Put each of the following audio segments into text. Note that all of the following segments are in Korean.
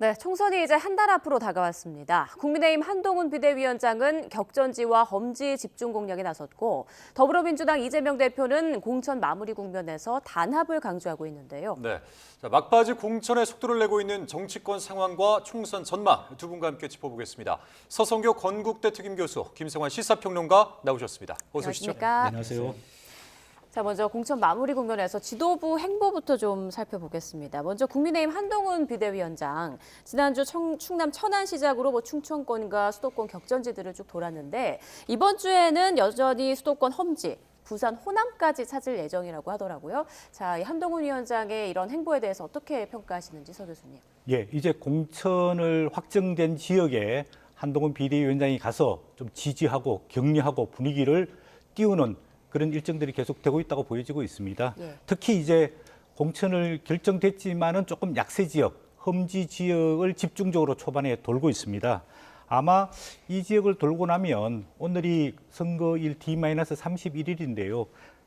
네, 총선이 이제 한 달 앞으로 다가왔습니다. 국민의힘 한동훈 비대위원장은 격전지와 험지 집중 공략에 나섰고 더불어민주당 이재명 대표는 공천 마무리 국면에서 단합을 강조하고 있는데요. 네, 자, 막바지 공천에 속도를 내고 있는 정치권 상황과 총선 전망 두 분과 함께 짚어보겠습니다. 서성교 건국대 특임교수, 김성환 시사평론가 나오셨습니다. 어서 오시죠. 안녕하십니까? 안녕하세요. 자, 먼저 공천 마무리 국면에서 지도부 행보부터 좀 살펴보겠습니다. 먼저 국민의힘 한동훈 비대위원장, 지난주 충남 천안 시작으로 충청권과 수도권 격전지들을 쭉 돌았는데 이번 주에는 여전히 수도권 험지, 부산 호남까지 찾을 예정이라고 하더라고요. 자, 이 한동훈 위원장의 이런 행보에 대해서 어떻게 평가하시는지 서 교수님. 예, 이제 공천을 확정된 지역에 한동훈 비대위원장이 가서 좀 지지하고 격려하고 분위기를 띄우는 그런 일정들이 계속되고 있다고 보여지고 있습니다. 예. 특히 이제 공천을 결정됐지만은 조금 약세 지역, 험지 지역을 집중적으로 초반에 돌고 있습니다. 아마 이 지역을 돌고 나면 오늘이 선거일 D-31일인데요.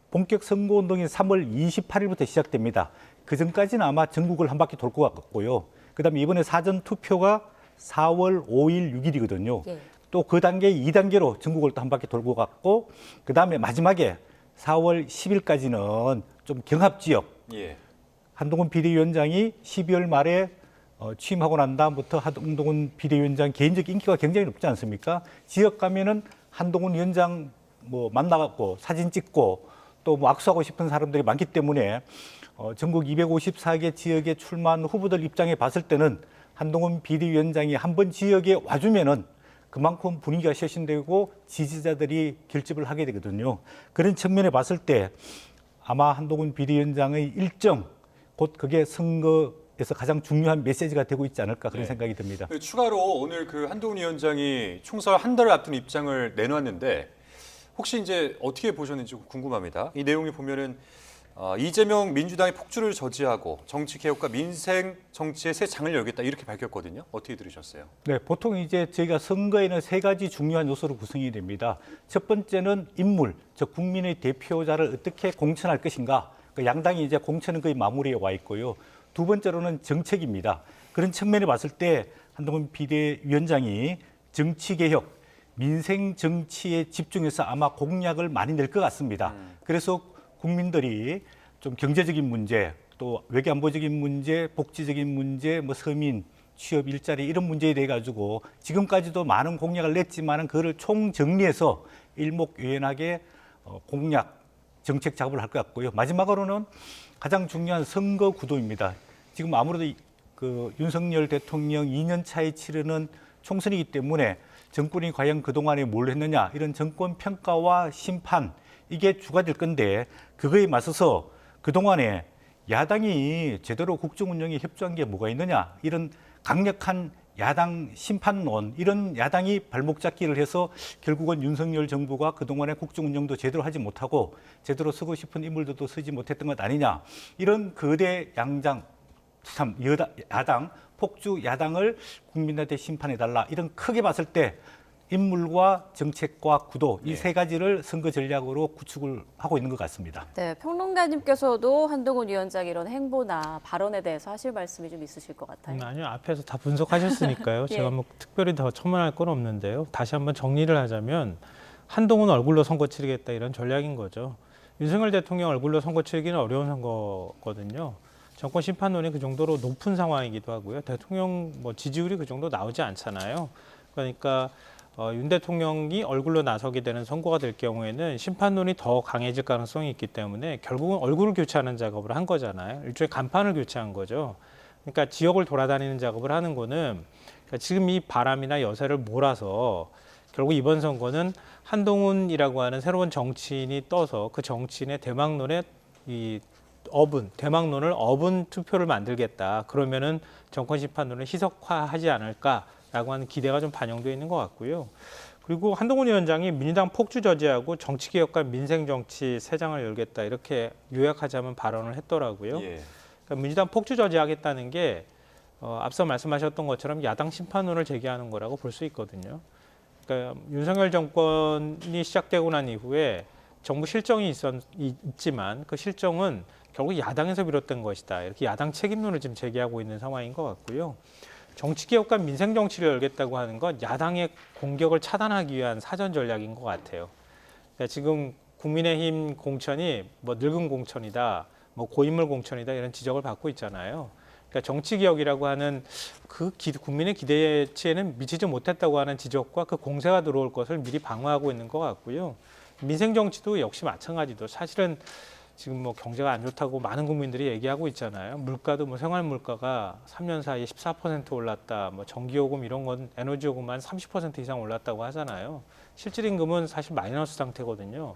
본격 선거운동이 3월 28일부터 시작됩니다. 그 전까지는 아마 전국을 한 바퀴 돌 것 같고요. 그다음에 이번에 사전 투표가 4월 5일, 6일이거든요. 예. 또 그 단계 2단계로 전국을 또 한 바퀴 돌고 갔고 그다음에 마지막에 4월 10일까지는 좀 경합 지역 예. 한동훈 비대위원장이 12월 말에 취임하고 난 다음부터 한동훈 비대위원장 개인적 인기가 굉장히 높지 않습니까? 지역 가면은 한동훈 위원장 뭐 만나갖고 사진 찍고 또 뭐 악수하고 싶은 사람들이 많기 때문에 전국 254개 지역에 출마한 후보들 입장에 봤을 때는 한동훈 비대위원장이 한번 지역에 와주면은 그만큼 분위기가 쇄신되고 지지자들이 결집을 하게 되거든요. 그런 측면에 봤을 때 아마 한동훈 비대위원장의 일정, 곧 그게 선거에서 가장 중요한 메시지가 되고 있지 않을까 그런 생각이 듭니다. 추가로 오늘 그 한동훈 위원장이 총선 한 달을 앞둔 입장을 내놨는데 혹시 이제 어떻게 보셨는지 궁금합니다. 이 내용을 보면은 이재명 민주당의 폭주를 저지하고 정치 개혁과 민생 정치의 새 장을 열겠다 이렇게 밝혔거든요. 어떻게 들으셨어요? 네, 보통 이제 저희가 선거에는 세 가지 중요한 요소로 구성이 됩니다. 첫 번째는 인물, 즉 국민의 대표자를 어떻게 공천할 것인가. 그 양당이 이제 공천은 거의 마무리에 와 있고요. 두 번째로는 정책입니다. 그런 측면에 봤을 때 한동훈 비대위원장이 정치 개혁, 민생 정치에 집중해서 아마 공약을 많이 낼 것 같습니다. 그래서 국민들이 좀 경제적인 문제, 또 외교안보적인 문제, 복지적인 문제, 뭐 서민, 취업, 일자리 이런 문제에 대해 가지고 지금까지도 많은 공약을 냈지만은 그거를 총정리해서 일목요연하게 공약, 정책 작업을 할 것 같고요. 마지막으로는 가장 중요한 선거 구도입니다. 지금 아무래도 그 윤석열 대통령 2년 차에 치르는 총선이기 때문에 정권이 과연 그동안에 뭘 했느냐 이런 정권 평가와 심판 이게 주가 될 건데 그거에 맞서서 그동안에 야당이 제대로 국정 운영에 협조한 게 뭐가 있느냐 이런 강력한 야당 심판론 이런 야당이 발목 잡기를 해서 결국은 윤석열 정부가 그동안의 국정 운영도 제대로 하지 못하고 제대로 쓰고 싶은 인물들도 쓰지 못했던 것 아니냐 이런 거대 양장 참 야당 폭주 야당을 국민한테 심판해달라 이런 크게 봤을 때 인물과 정책과 구도 이 세 가지를 선거 전략으로 구축을 하고 있는 것 같습니다. 네, 평론가님께서도 한동훈 위원장 이런 행보나 발언에 대해서 하실 말씀이 좀 있으실 것 같아요. 아니요, 앞에서 다 분석하셨으니까요. 예. 제가 뭐 특별히 더 첨언할 건 없는데요. 다시 한번 정리를 하자면 한동훈 얼굴로 선거 치르겠다 이런 전략인 거죠. 윤석열 대통령 얼굴로 선거 치르기는 어려운 선거거든요. 정권 심판론이 그 정도로 높은 상황이기도 하고요. 대통령 뭐 지지율이 그 정도 나오지 않잖아요. 그러니까 윤 대통령이 얼굴로 나서게 되는 선거가 될 경우에는 심판론이 더 강해질 가능성이 있기 때문에 결국은 얼굴을 교체하는 작업을 한 거잖아요. 일종의 간판을 교체한 거죠. 그러니까 지역을 돌아다니는 작업을 하는 거는 그러니까 지금 이 바람이나 여세를 몰아서 결국 이번 선거는 한동훈이라고 하는 새로운 정치인이 떠서 그 정치인의 대망론에 대망론을 업은 투표를 만들겠다. 그러면은 정권 심판론을 희석화하지 않을까라고 하는 기대가 좀 반영되어 있는 것 같고요. 그리고 한동훈 위원장이 민주당 폭주 저지하고 정치개혁과 민생정치 세 장을 열겠다 이렇게 요약하자면 발언을 했더라고요. 예. 그러니까 민주당 폭주 저지하겠다는 게 앞서 말씀하셨던 것처럼 야당 심판론을 제기하는 거라고 볼 수 있거든요. 그러니까 윤석열 정권이 시작되고 난 이후에 정부 실정이 있지만 그 실정은 결국 야당에서 비롯된 것이다. 이렇게 야당 책임론을 지금 제기하고 있는 상황인 것 같고요. 정치개혁과 민생정치를 열겠다고 하는 건 야당의 공격을 차단하기 위한 사전 전략인 것 같아요. 그러니까 지금 국민의힘 공천이 뭐 늙은 공천이다, 뭐 고인물 공천이다 이런 지적을 받고 있잖아요. 그러니까 정치개혁이라고 하는 국민의 기대치에는 미치지 못했다고 하는 지적과 그 공세가 들어올 것을 미리 방어하고 있는 것 같고요. 민생정치도 역시 마찬가지도 사실은 지금 뭐 경제가 안 좋다고 많은 국민들이 얘기하고 있잖아요. 물가도 뭐 생활 물가가 3년 사이에 14% 올랐다. 뭐 전기요금 이런 건 에너지요금만 30% 이상 올랐다고 하잖아요. 실질 임금은 사실 마이너스 상태거든요.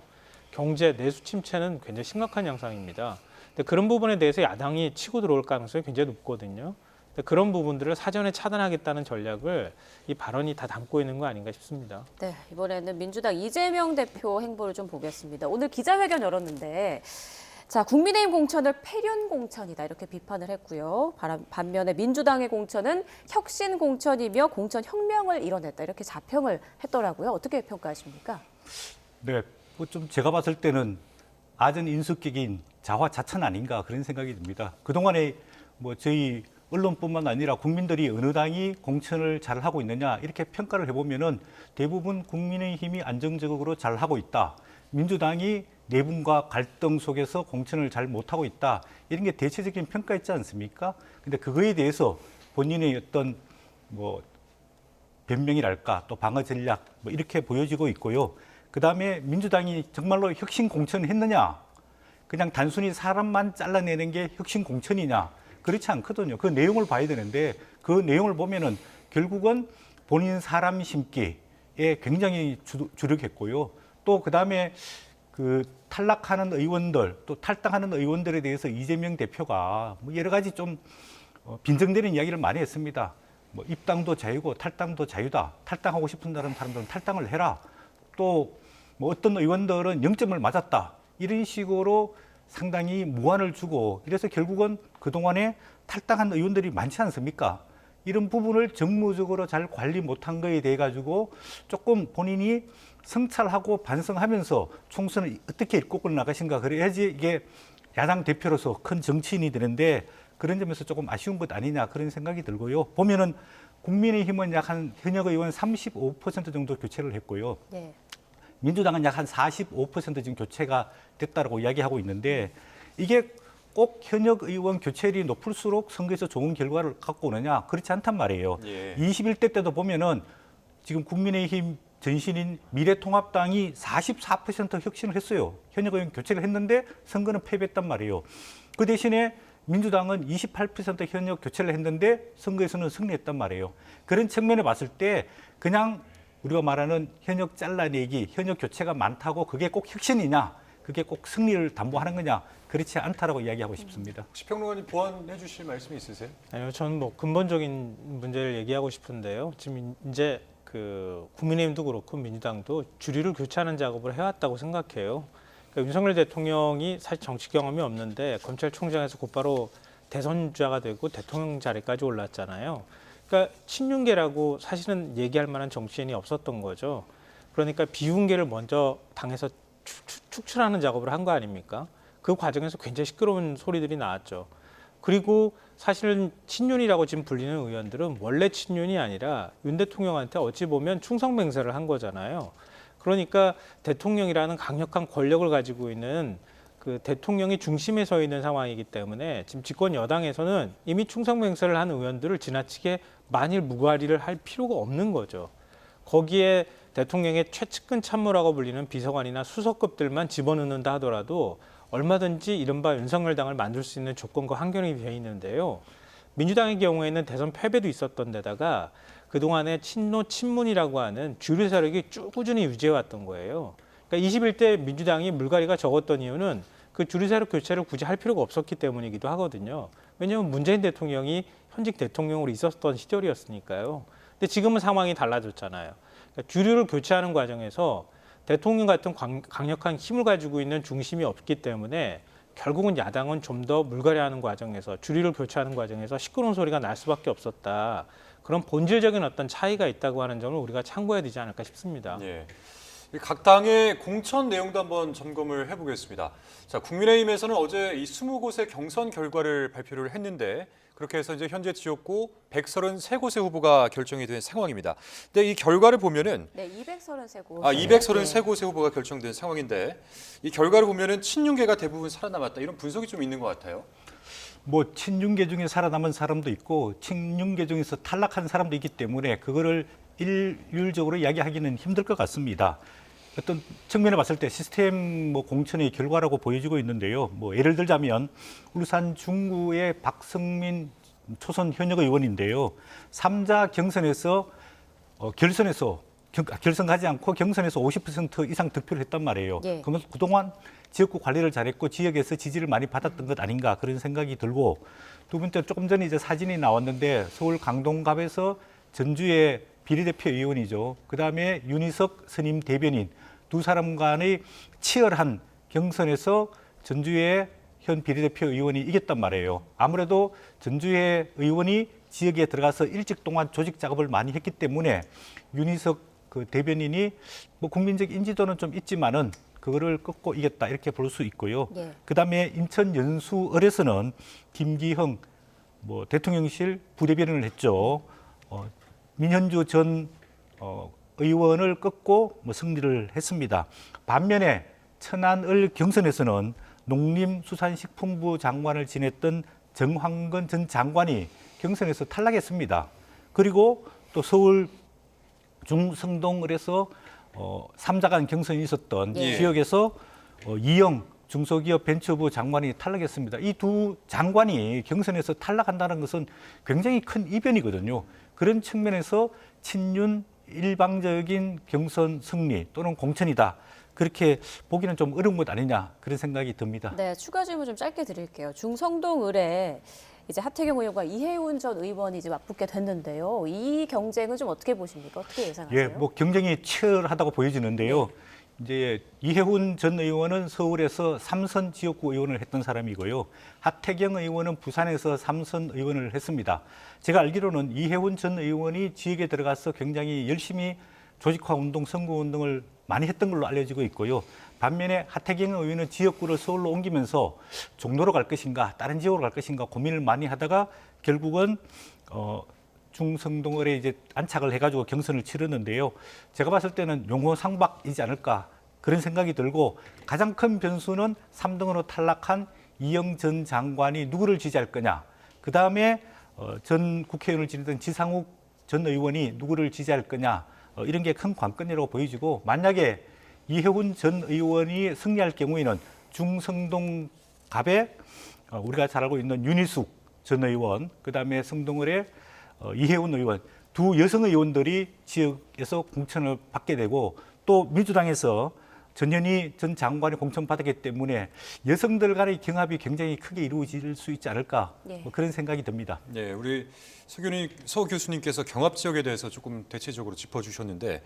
경제 내수 침체는 굉장히 심각한 양상입니다. 근데 그런 부분에 대해서 야당이 치고 들어올 가능성이 굉장히 높거든요. 근데 그런 부분들을 사전에 차단하겠다는 전략을 이 발언이 다 담고 있는 거 아닌가 싶습니다. 네, 이번에는 민주당 이재명 대표 행보를 좀 보겠습니다. 오늘 기자회견 열었는데 자, 국민의힘 공천을 패륜 공천이다 이렇게 비판을 했고요. 반면에 민주당의 공천은 혁신 공천이며 공천 혁명을 이뤄냈다 이렇게 자평을 했더라고요. 어떻게 평가하십니까? 네, 뭐 좀 제가 봤을 때는 아전 인수격인 자화자찬 아닌가 그런 생각이 듭니다. 그동안에 뭐 저희 언론뿐만 아니라 국민들이 어느 당이 공천을 잘 하고 있느냐 이렇게 평가를 해보면은 대부분 국민의힘이 안정적으로 잘 하고 있다. 민주당이 내분과 갈등 속에서 공천을 잘 못하고 있다. 이런 게 대체적인 평가였지 않습니까? 근데 그거에 대해서 본인의 어떤 뭐 변명이랄까 또 방어 전략 뭐 이렇게 보여지고 있고요. 그다음에 민주당이 정말로 혁신 공천을 했느냐? 그냥 단순히 사람만 잘라내는 게 혁신 공천이냐? 그렇지 않거든요. 그 내용을 봐야 되는데 그 내용을 보면은 결국은 본인 사람 심기에 굉장히 주력했고요. 또 그다음에 그 탈락하는 의원들 또 탈당하는 의원들에 대해서 이재명 대표가 뭐 여러 가지 좀 빈정되는 이야기를 많이 했습니다. 뭐 입당도 자유고 탈당도 자유다. 탈당하고 싶은 사람들은 탈당을 해라. 또 뭐 어떤 의원들은 0점을 맞았다. 이런 식으로 상당히 무안을 주고 이래서 결국은 그동안에 탈당한 의원들이 많지 않습니까? 이런 부분을 정무적으로 잘 관리 못한 거에 대해 가지고 조금 본인이 성찰하고 반성하면서 총선을 어떻게 이끌고 나가신가 그래야지 이게 야당 대표로서 큰 정치인이 되는데 그런 점에서 조금 아쉬운 것 아니냐 그런 생각이 들고요. 보면은 국민의힘은 약 한 현역 의원 35% 정도 교체를 했고요. 네. 민주당은 약 한 45% 지금 교체가 됐다라고 이야기하고 있는데 이게 꼭 현역 의원 교체율이 높을수록 선거에서 좋은 결과를 갖고 오느냐 그렇지 않단 말이에요. 예. 21대 때도 보면은 지금 국민의힘 전신인 미래통합당이 44% 혁신을 했어요. 현역 의원 교체를 했는데 선거는 패배했단 말이에요. 그 대신에 민주당은 28% 현역 교체를 했는데 선거에서는 승리했단 말이에요. 그런 측면에 봤을 때 그냥 우리가 말하는 현역 잘라내기, 현역 교체가 많다고 그게 꼭 혁신이냐, 그게 꼭 승리를 담보하는 거냐, 그렇지 않다라고 이야기하고 싶습니다. 혹시 평론가님 보완해 주실 말씀이 있으세요? 아니요, 저는 뭐 근본적인 문제를 얘기하고 싶은데요. 지금 이제 그 국민의힘도 그렇고 민주당도 주류를 교체하는 작업을 해왔다고 생각해요. 그러니까 윤석열 대통령이 사실 정치 경험이 없는데 검찰총장에서 곧바로 대선주자가 되고 대통령 자리까지 올랐잖아요. 그러니까 친윤계라고 사실은 얘기할 만한 정치인이 없었던 거죠. 그러니까 비윤계를 먼저 당에서 축출하는 작업을 한 거 아닙니까? 그 과정에서 굉장히 시끄러운 소리들이 나왔죠. 그리고 사실은 친윤이라고 지금 불리는 의원들은 원래 친윤이 아니라 윤 대통령한테 어찌 보면 충성맹세를 한 거잖아요. 그러니까 대통령이라는 강력한 권력을 가지고 있는 그 대통령이 중심에 서 있는 상황이기 때문에 지금 집권 여당에서는 이미 충성맹세를 한 의원들을 지나치게 만일 무과리를 할 필요가 없는 거죠. 거기에 대통령의 최측근 참모라고 불리는 비서관이나 수석급들만 집어넣는다 하더라도 얼마든지 이른바 윤석열당을 만들 수 있는 조건과 환경이 되어 있는데요. 민주당의 경우에는 대선 패배도 있었던 데다가 그동안에 친노 친문이라고 하는 주류 세력이 쭉 꾸준히 유지해왔던 거예요. 그러니까 21대 민주당이 물갈이가 적었던 이유는 그 주류 세력 교체를 굳이 할 필요가 없었기 때문이기도 하거든요. 왜냐하면 문재인 대통령이 현직 대통령으로 있었던 시절이었으니까요. 근데 지금은 상황이 달라졌잖아요. 그러니까 주류를 교체하는 과정에서 대통령 같은 강력한 힘을 가지고 있는 중심이 없기 때문에 결국은 야당은 좀 더 물갈이하는 과정에서 주류를 교체하는 과정에서 시끄러운 소리가 날 수밖에 없었다. 그런 본질적인 어떤 차이가 있다고 하는 점을 우리가 참고해야 되지 않을까 싶습니다. 예. 각 당의 공천 내용도 한번 점검을 해보겠습니다. 자, 국민의힘에서는 어제 이 20곳의 경선 결과를 발표를 했는데 그렇게 해서 이제 현재 지역구 133곳의 후보가 결정이 된 상황입니다. 근데 이 결과를 보면은 네, 233곳. 233곳의 후보가 결정된 상황인데 이 결과를 보면은 친윤계가 대부분 살아남았다 이런 분석이 좀 있는 것 같아요. 뭐 친윤계 중에 살아남은 사람도 있고 친윤계 중에서 탈락한 사람도 있기 때문에 그거를 일률적으로 이야기하기는 힘들 것 같습니다. 어떤 측면에 봤을 때 시스템 공천의 결과라고 보여지고 있는데요. 뭐 예를 들자면 울산 중구의 박성민 초선 현역 의원인데요. 3자 경선에서 결선 가지 않고 경선에서 50% 이상 득표를 했단 말이에요. 예. 그러면 그동안 지역구 관리를 잘했고 지역에서 지지를 많이 받았던 것 아닌가 그런 생각이 들고, 두 번째 조금 전에 이제 사진이 나왔는데 서울 강동갑에서 전주의 비례대표 의원이죠. 그다음에 윤희석 선임 대변인 두 사람 간의 치열한 경선에서 전주의 현 비례대표 의원이 이겼단 말이에요. 아무래도 전주의 의원이 지역에 들어가서 일찍 동안 조직 작업을 많이 했기 때문에 윤희석 그 대변인이 뭐 국민적 인지도는 좀 있지만은 그거를 꺾고 이겼다 이렇게 볼 수 있고요. 예. 그다음에 인천 연수을에서는 김기형 대통령실 부대변인을 했죠. 민현주 전 의원을 꺾고 승리를 했습니다. 반면에 천안을 경선에서는 농림수산식품부 장관을 지냈던 정황건 전 장관이 경선에서 탈락했습니다. 그리고 또 서울 중성동을에서 3자간 경선이 있었던 예. 지역에서 이영 중소기업 벤처부 장관이 탈락했습니다. 이 두 장관이 경선에서 탈락한다는 것은 굉장히 큰 이변이거든요. 그런 측면에서 친윤 일방적인 경선 승리 또는 공천이다. 그렇게 보기는 좀 어려운 것 아니냐 그런 생각이 듭니다. 네, 추가 질문 좀 짧게 드릴게요. 중성동 을에 이제 하태경 의원과 이해운 전 의원이 이제 맞붙게 됐는데요. 이 경쟁은 좀 어떻게 보십니까? 어떻게 예상하세요? 예, 경쟁이 치열하다고 보여지는데요. 이제 이해훈 전 의원은 서울에서 3선 지역구 의원을 했던 사람이고요. 하태경 의원은 부산에서 3선 의원을 했습니다. 제가 알기로는 이해훈 전 의원이 지역에 들어가서 굉장히 열심히 조직화 운동, 선거 운동을 많이 했던 걸로 알려지고 있고요. 반면에 하태경 의원은 지역구를 서울로 옮기면서 종로로 갈 것인가, 다른 지역으로 갈 것인가 고민을 많이 하다가 결국은 중성동을에 이제 안착을 해가지고 경선을 치르는데요. 제가 봤을 때는 용호상박이지 않을까 그런 생각이 들고, 가장 큰 변수는 3등으로 탈락한 이영 전 장관이 누구를 지지할 거냐. 그 다음에 전 국회의원을 지내던 지상욱 전 의원이 누구를 지지할 거냐. 이런 게 큰 관건이라고 보여지고, 만약에 이해훈 전 의원이 승리할 경우에는 중성동 갑에 우리가 잘 알고 있는 윤희숙 전 의원, 그다음에 성동을의 이해훈 의원, 두 여성 의원들이 지역에서 공천을 받게 되고, 또 민주당에서 전현희 전 장관이 공천받았기 때문에 여성들 간의 경합이 굉장히 크게 이루어질 수 있지 않을까 그런 생각이 듭니다. 네, 우리 서 교수님께서 경합 지역에 대해서 조금 대체적으로 짚어주셨는데,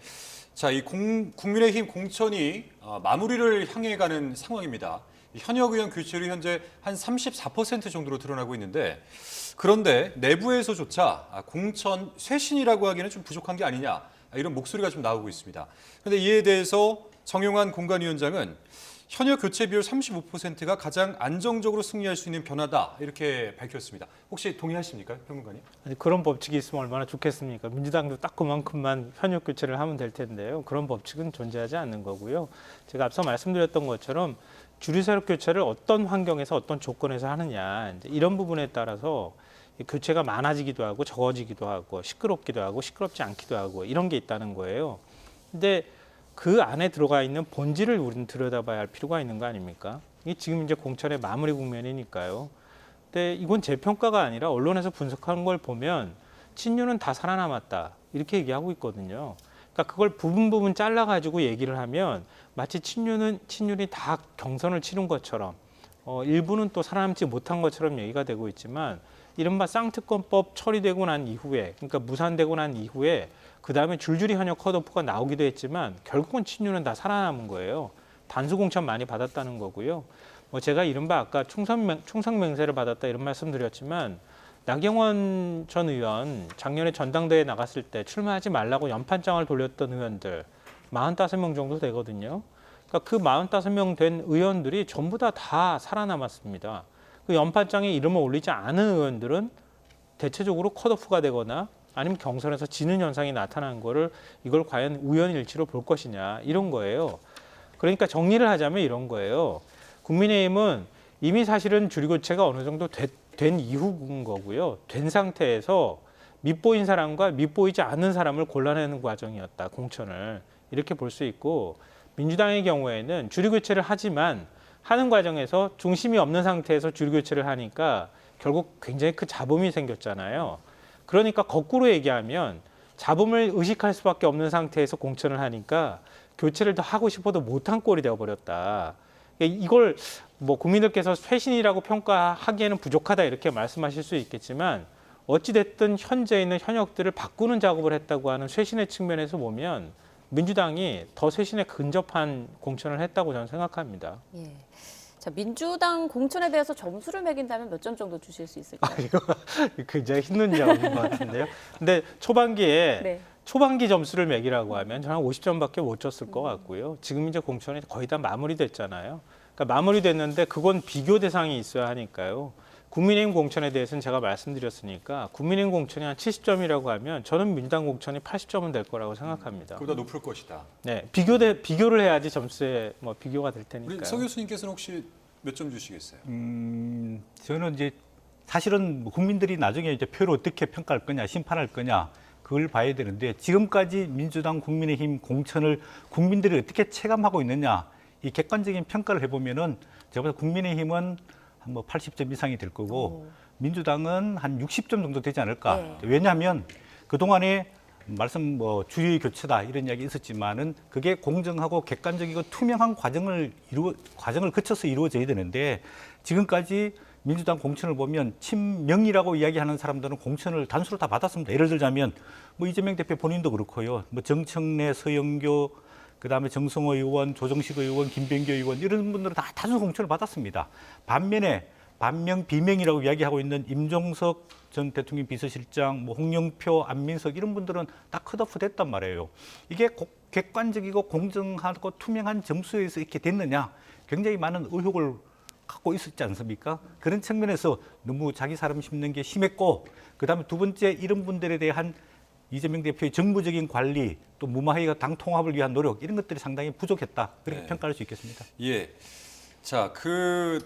자, 이 국민의힘 공천이 마무리를 향해 가는 상황입니다. 현역 의원 교체율이 현재 한 34% 정도로 드러나고 있는데, 그런데 내부에서조차 공천 쇄신이라고 하기에는 좀 부족한 게 아니냐 이런 목소리가 좀 나오고 있습니다. 그런데 이에 대해서 정용환 공관위원장은 현역 교체 비율 35%가 가장 안정적으로 승리할 수 있는 변화다 이렇게 밝혔습니다. 혹시 동의하십니까, 평론가님? 아니, 그런 법칙이 있으면 얼마나 좋겠습니까? 민주당도 딱 그만큼만 현역 교체를 하면 될 텐데요. 그런 법칙은 존재하지 않는 거고요. 제가 앞서 말씀드렸던 것처럼 주류세력 교체를 어떤 환경에서 어떤 조건에서 하느냐, 이제 이런 부분에 따라서 교체가 많아지기도 하고 적어지기도 하고 시끄럽기도 하고 시끄럽지 않기도 하고 이런 게 있다는 거예요. 근데 그 안에 들어가 있는 본질을 우리는 들여다봐야 할 필요가 있는 거 아닙니까? 이게 지금 이제 공천의 마무리 국면이니까요. 근데 이건 제 평가가 아니라 언론에서 분석하는 걸 보면 친윤은 다 살아남았다 이렇게 얘기하고 있거든요. 그러니까 그걸 부분 잘라가지고 얘기를 하면 마치 친윤이 다 경선을 치른 것처럼 일부는 또 살아남지 못한 것처럼 얘기가 되고 있지만, 이른바 쌍특검법 처리되고 난 이후에, 그러니까 무산되고 난 이후에 그 다음에 줄줄이 현역 컷오프가 나오기도 했지만 결국은 친윤은 다 살아남은 거예요. 단수 공천 많이 받았다는 거고요. 제가 이른바 아까 충성 맹세를 받았다 이런 말씀 드렸지만, 나경원 전 의원 작년에 전당대회에 나갔을 때 출마하지 말라고 연판장을 돌렸던 의원들 45명 정도 되거든요. 그러니까 그 45명 된 의원들이 전부 다 살아남았습니다. 그 연판장에 이름을 올리지 않은 의원들은 대체적으로 컷오프가 되거나 아니면 경선에서 지는 현상이 나타난 거를 이걸 과연 우연일치로 볼 것이냐 이런 거예요. 그러니까 정리를 하자면 이런 거예요. 국민의힘은 이미 사실은 주류교체가 어느 정도 된 이후인 거고요. 된 상태에서 밉보인 사람과 밉보이지 않는 사람을 골라내는 과정이었다. 공천을. 이렇게 볼 수 있고 민주당의 경우에는 주류교체를 하지만 하는 과정에서 중심이 없는 상태에서 주류교체를 하니까 결국 굉장히 큰 잡음이 생겼잖아요. 그러니까 거꾸로 얘기하면 잡음을 의식할 수밖에 없는 상태에서 공천을 하니까 교체를 더 하고 싶어도 못한 꼴이 되어버렸다. 이걸 뭐 국민들께서 쇄신이라고 평가하기에는 부족하다 이렇게 말씀하실 수 있겠지만 어찌됐든 현재 있는 현역들을 바꾸는 작업을 했다고 하는 쇄신의 측면에서 보면 민주당이 더 쇄신에 근접한 공천을 했다고 저는 생각합니다. 예. 자, 민주당 공천에 대해서 점수를 매긴다면 몇 점 정도 주실 수 있을까요? 이거 굉장히 힘든 작업인 것 같은데요. 근데 초반기에 네. 초반기 점수를 매기라고 하면 저는 한 50점밖에 못 줬을 것 같고요. 지금 이제 공천이 거의 다 마무리됐잖아요. 그러니까 마무리됐는데 그건 비교 대상이 있어야 하니까요. 국민의힘 공천에 대해서는 제가 말씀드렸으니까 국민의힘 공천이 한 70점이라고 하면 저는 민주당 공천이 80점은 될 거라고 생각합니다. 그보다 높을 것이다. 네, 비교를 해야지 점수에 뭐 비교가 될 테니까요. 우리 서 교수님께서는 혹시 몇 점 주시겠어요? 저는 이제 사실은 뭐 국민들이 나중에 이제 표를 어떻게 평가할 거냐, 심판할 거냐 그걸 봐야 되는데 지금까지 민주당, 국민의힘 공천을 국민들이 어떻게 체감하고 있느냐 이 객관적인 평가를 해보면은 제가 볼 때 국민의힘은 한 뭐 80점 이상이 될 거고 민주당은 한 60점 정도 되지 않을까. 네. 왜냐하면 그동안에 말씀 뭐 주의 교체다 이런 이야기 있었지만은 그게 공정하고 객관적이고 투명한 과정을 거쳐서 이루어져야 되는데 지금까지 민주당 공천을 보면 친명이라고 이야기하는 사람들은 공천을 단수로 다 받았습니다. 예를 들자면 뭐 이재명 대표 본인도 그렇고요. 뭐 정청래, 서영교, 그다음에 정성호 의원, 조정식 의원, 김병기 의원 이런 분들은 다 다수 공천을 받았습니다. 반면에 반명, 비명이라고 이야기하고 있는 임종석 전 대통령 비서실장, 뭐 홍영표, 안민석 이런 분들은 다 컷오프 됐단 말이에요. 이게 객관적이고 공정하고 투명한 점수에서 이렇게 됐느냐 굉장히 많은 의혹을 갖고 있었지 않습니까? 그런 측면에서 너무 자기 사람 심는 게 심했고 그다음에 두 번째 이런 분들에 대한 이재명 대표의 정부적인 관리 또 무마해가 당 통합을 위한 노력 이런 것들이 상당히 부족했다 그렇게 네. 평가할 수 있겠습니다. 예. 자,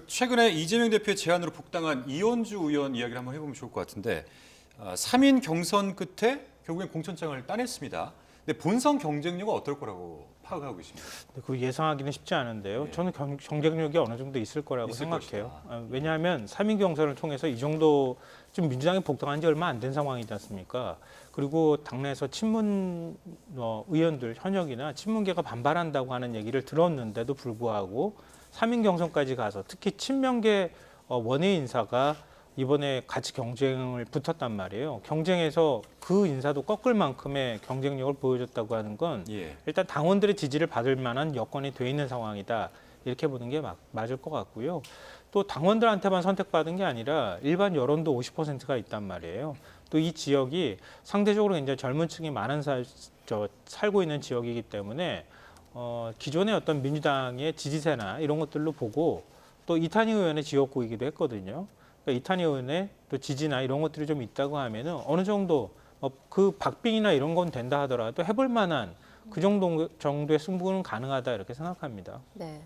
최근에 이재명 대표의 제안으로 복당한 이현주 의원 이야기를 한번 해보면 좋을 것 같은데 3인 경선 끝에 결국엔 공천장을 따냈습니다. 근데 본선 경쟁력은 어떨 거라고 파악하고 계십니까? 그 예상하기는 쉽지 않은데요. 저는 경쟁력이 어느 정도 있을 거라고 있을 생각해요. 것이다. 왜냐하면 3인 경선을 통해서 이 정도 지금 민주당이 복당한 지 얼마 안 된 상황이지 않습니까? 그리고 당내에서 친문 의원들 현역이나 친문계가 반발한다고 하는 얘기를 들었는데도 불구하고 3인 경선까지 가서 특히 친명계 원외 인사가 이번에 같이 경쟁을 붙었단 말이에요. 경쟁에서 그 인사도 꺾을 만큼의 경쟁력을 보여줬다고 하는 건 예. 일단 당원들의 지지를 받을 만한 여건이 돼 있는 상황이다. 이렇게 보는 게 맞을 것 같고요. 또 당원들한테만 선택받은 게 아니라 일반 여론도 50%가 있단 말이에요. 또 이 지역이 상대적으로 굉장히 젊은 층이 많은 살고 있는 지역이기 때문에 기존의 어떤 민주당의 지지세나 이런 것들로 보고 또 이탄희 의원의 지역구이기도 했거든요. 그러니까 이탄희 의원의 또 지지나 이런 것들이 좀 있다고 하면은 어느 정도 그 박빙이나 이런 건 된다 하더라도 해볼 만한 그 정도의 승부는 가능하다 이렇게 생각합니다. 네.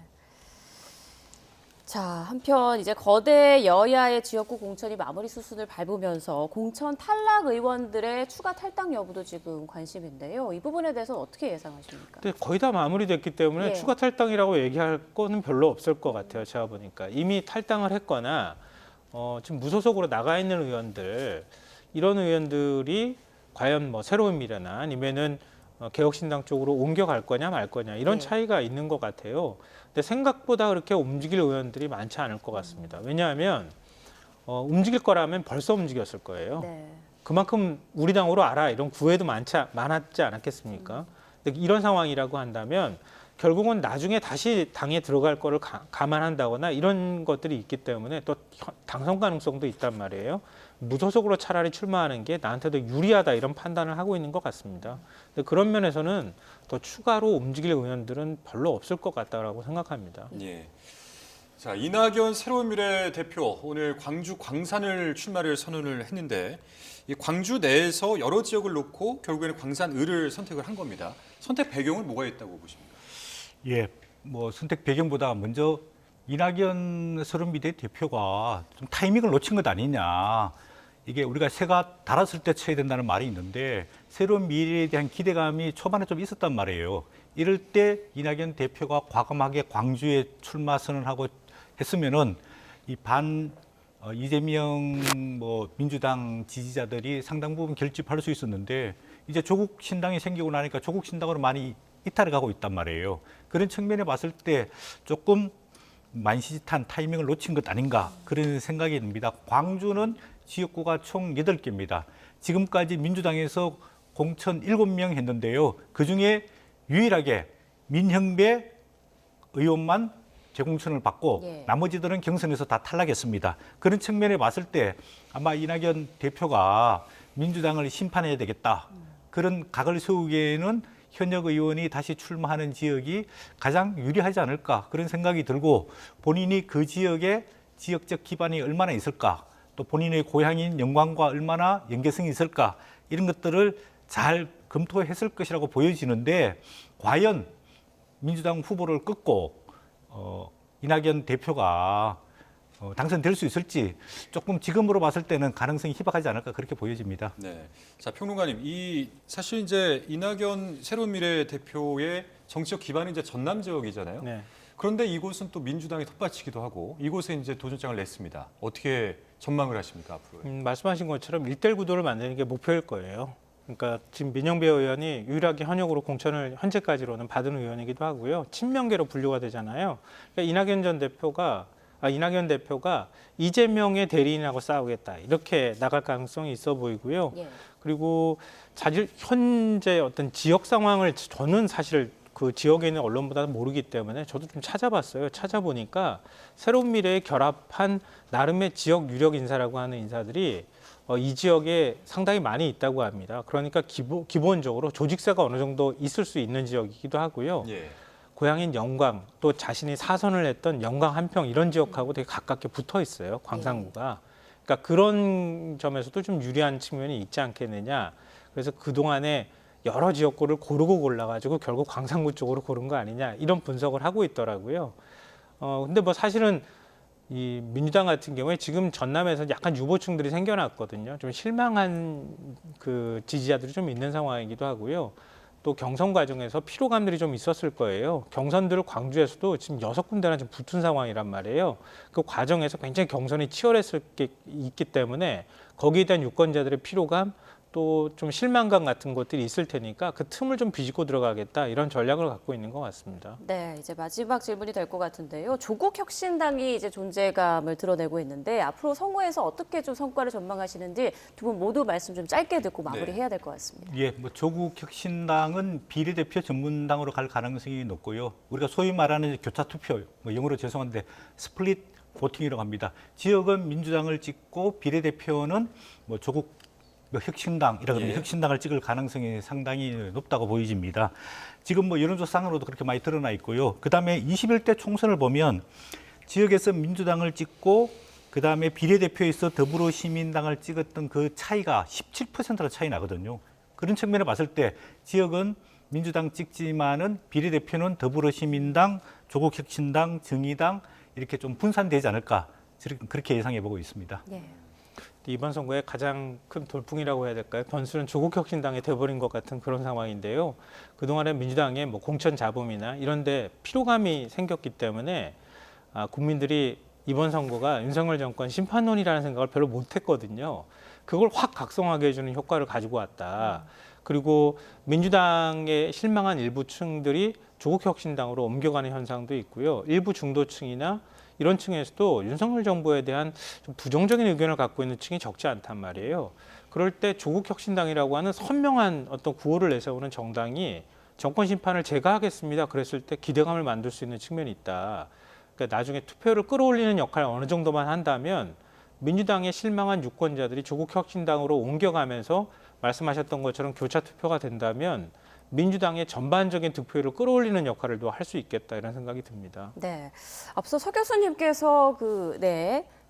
자, 한편 이제 거대 여야의 지역구 공천이 마무리 수순을 밟으면서 공천 탈락 의원들의 추가 탈당 여부도 지금 관심인데요. 이 부분에 대해서는 어떻게 예상하십니까? 근데 거의 다 마무리됐기 때문에 예. 추가 탈당이라고 얘기할 거는 별로 없을 것 같아요. 제가 보니까 이미 탈당을 했거나 지금 무소속으로 나가 있는 의원들 이런 의원들이 과연 뭐 새로운 미래나 아니면은 개혁신당 쪽으로 옮겨갈 거냐 말 거냐 이런 네. 차이가 있는 것 같아요. 근데 생각보다 그렇게 움직일 의원들이 많지 않을 것 같습니다. 왜냐하면 움직일 거라면 벌써 움직였을 거예요. 네. 그만큼 우리 당으로 알아 이런 구애도 많았지 않았겠습니까? 근데 이런 상황이라고 한다면 결국은 나중에 다시 당에 들어갈 거를 감안한다거나 이런 것들이 있기 때문에 또 당선 가능성도 있단 말이에요. 무소속으로 차라리 출마하는 게 나한테도 유리하다 이런 판단을 하고 있는 것 같습니다. 근데 그런 면에서는 더 추가로 움직일 의원들은 별로 없을 것 같다라고 생각합니다. 예. 자, 이낙연 새로운미래 대표 오늘 광주 광산을 출마를 선언을 했는데 이 광주 내에서 여러 지역을 놓고 결국에는 광산을을 선택을 한 겁니다. 선택 배경은 뭐가 있다고 보십니까? 예, 뭐 선택 배경보다 먼저 이낙연 새로운미래 대표가 좀 타이밍을 놓친 것 아니냐. 이게 우리가 새가 달았을 때 쳐야 된다는 말이 있는데 새로운 미래에 대한 기대감이 초반에 좀 있었단 말이에요. 이럴 때 이낙연 대표가 과감하게 광주에 출마 선언하고 했으면은 이 이재명 뭐 민주당 지지자들이 상당 부분 결집할 수 있었는데 이제 조국 신당이 생기고 나니까 조국 신당으로 많이 이탈을 가고 있단 말이에요. 그런 측면에 봤을 때 조금 만시지탄 타이밍을 놓친 것 아닌가 그런 생각이 듭니다. 광주는 지역구가 총 8개입니다. 지금까지 민주당에서 공천 7명 했는데요. 그중에 유일하게 민형배 의원만 재공천을 받고 예. 나머지들은 경선에서 다 탈락했습니다. 그런 측면에 봤을 때 아마 이낙연 대표가 민주당을 심판해야 되겠다. 그런 각을 세우기에는 현역 의원이 다시 출마하는 지역이 가장 유리하지 않을까 그런 생각이 들고 본인이 그 지역에 지역적 기반이 얼마나 있을까 또 본인의 고향인 영광과 얼마나 연계성이 있을까 이런 것들을 잘 검토했을 것이라고 보여지는데 과연 민주당 후보를 꺾고 이낙연 대표가 당선될 수 있을지 조금 지금으로 봤을 때는 가능성이 희박하지 않을까 그렇게 보여집니다. 네. 자, 평론가님, 사실 이제 이낙연 새로운미래 대표의 정치적 기반이 이제 전남 지역이잖아요. 네. 그런데 이곳은 또 민주당이 텃밭이기도 하고 이곳에 이제 도전장을 냈습니다. 어떻게 전망을 하십니까 앞으로? 말씀하신 것처럼 1대1 구도를 만드는 게 목표일 거예요. 그러니까 지금 민영배 의원이 유일하게 현역으로 공천을 현재까지로는 받은 의원이기도 하고요. 친명계로 분류가 되잖아요. 그러니까 이낙연 대표가 이재명의 대리인하고 싸우겠다 이렇게 나갈 가능성이 있어 보이고요. 예. 그리고 현재 어떤 지역 상황을 저는 사실 그 지역에 있는 언론보다 모르기 때문에 저도 좀 찾아봤어요. 찾아보니까 새로운 미래에 결합한 나름의 지역 유력 인사라고 하는 인사들이 이 지역에 상당히 많이 있다고 합니다. 그러니까 기본적으로 조직세가 어느 정도 있을 수 있는 지역이기도 하고요. 예. 고향인 영광 또 자신이 사선을 했던 영광 한평 이런 지역하고 되게 가깝게 붙어 있어요. 광산구가. 그러니까 그런 점에서도 좀 유리한 측면이 있지 않겠느냐. 그래서 그동안에 여러 지역구를 고르고 골라가지고 결국 광산구 쪽으로 고른 거 아니냐 이런 분석을 하고 있더라고요. 근데 뭐 사실은 이 민주당 같은 경우에 지금 전남에서 약간 유보층들이 생겨났거든요. 좀 실망한 그 지지자들이 좀 있는 상황이기도 하고요. 또 경선 과정에서 피로감들이 좀 있었을 거예요. 경선들 광주에서도 지금 6군데나 좀 붙은 상황이란 말이에요. 그 과정에서 굉장히 경선이 치열했을 게 있기 때문에 거기에 대한 유권자들의 피로감 또 좀 실망감 같은 것들이 있을 테니까 그 틈을 좀 비집고 들어가겠다 이런 전략을 갖고 있는 것 같습니다. 네, 이제 마지막 질문이 될 것 같은데요. 조국 혁신당이 이제 존재감을 드러내고 있는데 앞으로 선거에서 어떻게 좀 성과를 전망하시는지 두 분 모두 말씀 좀 짧게 듣고 마무리해야 될 것 같습니다. 예, 뭐 조국 혁신당은 비례대표 전문당으로 갈 가능성이 높고요. 우리가 소위 말하는 교차 투표, 뭐 영어로 죄송한데 스플릿 보팅이라고 합니다. 지역은 민주당을 찍고 비례대표는 뭐 조국 혁신당, 예. 혁신당을 찍을 가능성이 상당히 높다고 보여집니다. 지금 뭐 여론조사상으로도 그렇게 많이 드러나 있고요. 그다음에 21대 총선을 보면 지역에서 민주당을 찍고 그다음에 비례대표에서 더불어시민당을 찍었던 그 차이가 17%가 차이 나거든요. 그런 측면에 봤을 때 지역은 민주당 찍지만은 비례대표는 더불어시민당, 조국혁신당, 정의당 이렇게 좀 분산되지 않을까 그렇게 예상해 보고 있습니다. 예. 이번 선거의 가장 큰 돌풍이라고 해야 될까요? 변수는 조국혁신당이 돼버린 것 같은 그런 상황인데요. 그동안에 민주당의 뭐 공천 잡음이나 이런 데 피로감이 생겼기 때문에 국민들이 이번 선거가 윤석열 정권 심판론이라는 생각을 별로 못했거든요. 그걸 확 각성하게 해주는 효과를 가지고 왔다. 그리고 민주당에 실망한 일부 층들이 조국혁신당으로 옮겨가는 현상도 있고요. 일부 중도층이나 이런 층에서도 윤석열 정부에 대한 좀 부정적인 의견을 갖고 있는 층이 적지 않단 말이에요. 그럴 때 조국혁신당이라고 하는 선명한 어떤 구호를 내세우는 정당이 정권 심판을 제가 하겠습니다. 그랬을 때 기대감을 만들 수 있는 측면이 있다. 그러니까 나중에 투표를 끌어올리는 역할을 어느 정도만 한다면 민주당에 실망한 유권자들이 조국혁신당으로 옮겨가면서 말씀하셨던 것처럼 교차 투표가 된다면 민주당의 전반적인 득표율을 끌어올리는 역할을 또 할 수 있겠다 이런 생각이 듭니다. 네, 앞서 서 교수님께서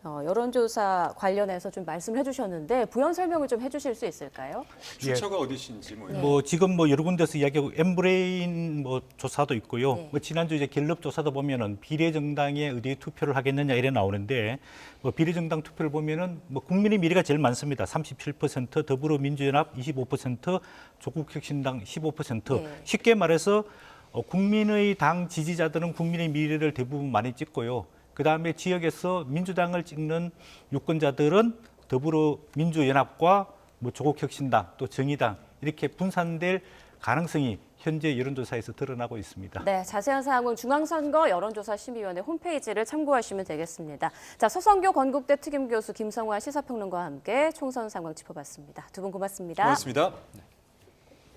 여론조사 관련해서 좀 말씀을 해주셨는데 부연 설명을 좀 해주실 수 있을까요? 출처가 어디신지 지금 여러 군데서 이야기하고 엠브레인 조사도 있고요. 네. 지난주 이제 갤럽 조사도 보면은 비례정당에 어디에 투표를 하겠느냐 이래 나오는데 비례정당 투표를 보면은 국민의 미래가 제일 많습니다. 37%, 더불어민주연합 25%, 조국혁신당 15%. 네. 쉽게 말해서 국민의 당 지지자들은 국민의 미래를 대부분 많이 찍고요. 그다음에 지역에서 민주당을 찍는 유권자들은 더불어민주연합과 조국혁신당 또 정의당 이렇게 분산될 가능성이 현재 여론조사에서 드러나고 있습니다. 네, 자세한 사항은 중앙선거 여론조사심의위원회 홈페이지를 참고하시면 되겠습니다. 자, 서성교 건국대 특임교수 김성환 시사평론가와 함께 총선 상황 짚어봤습니다. 두 분 고맙습니다. 고맙습니다.